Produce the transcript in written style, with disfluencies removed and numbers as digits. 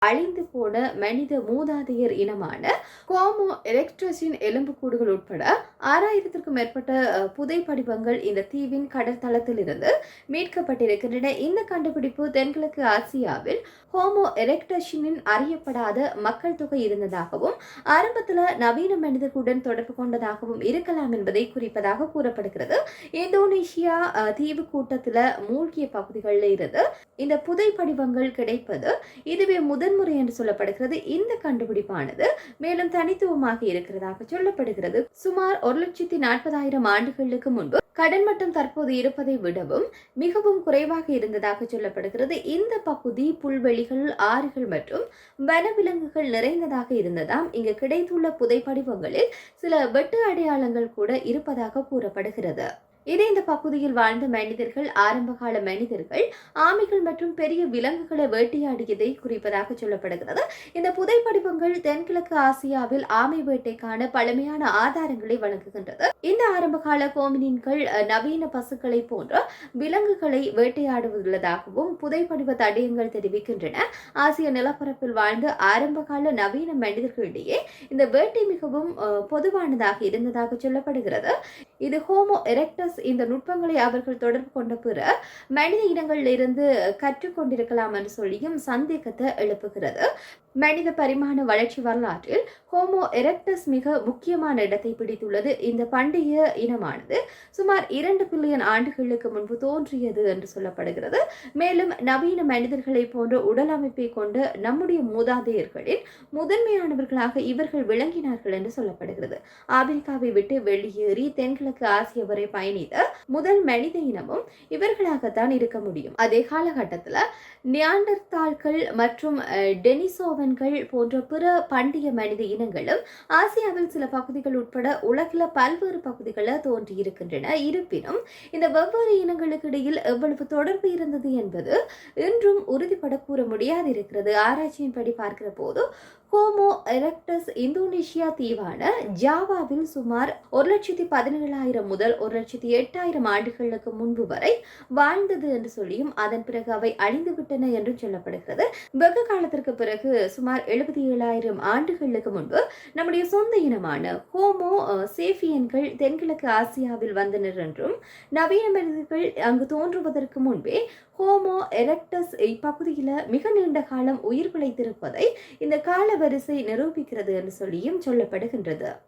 அழிந்து போன மனித மூதாதையர் இனமான ஹோமோ எரெக்டஸின் எலும்புக்கூடுகள் உட்பட 6000க்கும் மேற்பட்ட புதைப்படிவங்கள் இந்த தீவின் கடற்தளத்தில் இருந்து மீட்கப்பட்டிருக்கின்றன. இந்த கண்டுபிடிப்பு தென்கிழக்கு ஆசியாவில் ஹோமோ எரெக்டஸின் அறியப்படாத மக்கள் தொகை இருந்ததாகவும் ஆரம்பத்தில் நவீன மனிதர்களுடன் தொடர்பு கொண்டதாகவும் இருக்கலாம் என்பதை குறிப்பதாக கூறப்படுகிறது. இந்தோனேஷியா தீவு கூட்டத்தில் மூழ்கிய பகுதிகளில் இருந்து இந்த புதைப்படிவங்கள் கிடைப்பது இதுவே முதன்முறை என்று சொல்லப்படுகிறது. இந்த கண்டுபிடிப்பானது மேலும் தனித்துவமாக இருக்கிறதாக சொல்லப்படுகிறது. சுமார் 1,40,000 ஆண்டுகளுக்கு முன்பு கடல் மட்டம் தற்போது இருப்பதை விடவும் மிகவும் குறைவாக இருந்ததாக சொல்லப்படுகிறது. இந்த பகுதி புல்வெளிகள், ஆறுகள் மற்றும் வனவிலங்குகள் நிறைந்ததாக இருந்ததாம். இங்கு கிடைத்துள்ள புதைப்படிவங்களில் சில வெட்டு அடையாளங்கள் கூட இருப்பதாக கூறப்படுகிறது. இதே இந்த பகுதியில் வாழ்ந்த மனிதர்கள் ஆரம்பகால மனிதர்கள் ஆமைகள் மற்றும் பெரிய விலங்குகளை வேட்டையாடியதை குறிப்பதாக சொல்லப்படுகிறது. இந்த புதைப்படிவங்கள் தென்கிழக்கு ஆசியாவில் ஆமை வேட்டைக்கான பழமையான ஆதாரங்களை வழங்குகின்றது. இந்த ஆரம்பகால ஹோமினின்கள் நவீன பசுக்களை போன்ற விலங்குகளை வேட்டையாடுவதாகவும் புதைப்படிவ தடயங்கள் தெரிவிக்கின்றன. ஆசிய நிலப்பரப்பில் வாழ்ந்த ஆரம்பகால நவீன மனிதர்களிடையே இந்த வேட்டை மிகவும் பொதுவானதாக இருந்ததாக சொல்லப்படுகிறது. இது ஹோமோ எரெக்டஸ் இந்த நுட்பங்களை அவர்கள் தொடர்பு கொண்ட பிற மனித இனங்களில் இருந்து கற்றுக்கொண்டிருக்கலாம் என்று சொல்லியும் சந்தேகத்தை எழுப்புகிறது. மனித பரிமாண வளர்ச்சி வரலாற்றில் ஹோமோ எரெக்டஸ் மிக முக்கியமான இடத்தை பிடித்துள்ளது. இந்த பண்டைய இனமானது சுமார் 2 பில்லியன் ஆண்டுகளுக்கு முன்பு தோன்றியது என்று சொல்லப்படுகிறது. மேலும் நவீன மனிதர்களை போன்ற உடல் அமைப்பை கொண்ட நம்முடைய மூதாதையர்களின் முதன்மையானவர்களாக இவர்கள் விளங்கினார்கள் என்று சொல்லப்படுகிறது. ஆப்பிரிக்காவை விட்டு வெளியேறி தென்கிழக்கு ஆசியா வரை பயணித்த முதல் மனித இனமும் இவர்களாகத்தான் இருக்க முடியும். அதே காலகட்டத்தில் நியாண்டர்தால்கள் மற்றும் டெனிசோவன்கள் போன்ற பிற பண்டைய மனித இனங்களும் ஆசியாவில் சில பகுதிகள் உட்பட உலகில் பல்வேறு பகுதிகளில் தோன்றியிருக்கின்றன. இருப்பினும் இந்த வெவ்வேறு இனங்களுக்கு இடையில் எவ்வளவு தொடர்பு இருந்தது என்பது இன்றும் உறுதிப்பட கூற முடியாது இருக்கிறது. ஆராய்ச்சியின்படி பார்க்கிற போது ஹோமோ எரெக்டஸ் இந்தோனேஷியா தீவான ஜாவாவில் சுமார் 1,17,000 முதல் 1,08,000 ஆண்டுகளுக்கு முன்பு வரை வாழ்ந்தது என்று சொல்லியும் அதன் பிறகு அவை அழிந்துவிட்டன என்றும் சொல்லப்படுகிறது. வெகு காலத்திற்கு பிறகு சுமார் 77,000 ஆண்டுகளுக்கு முன்பு நம்முடைய சொந்த இனமான ஹோமோ சேஃபியன்கள் தென்கிழக்கு ஆசியாவில் வந்தனர் என்றும் நவீன மனிதர்கள் அங்கு தோன்றுவதற்கு முன்பே ஹோமோ எரெக்டஸ் இப்பகுதியில் மிக நீண்ட காலம் உயிர் பிழைத்திருப்பதை இந்த கால வரிசை நிரூபிக்கிறது என்று சொல்லியும் சொல்லப்படுகின்றது.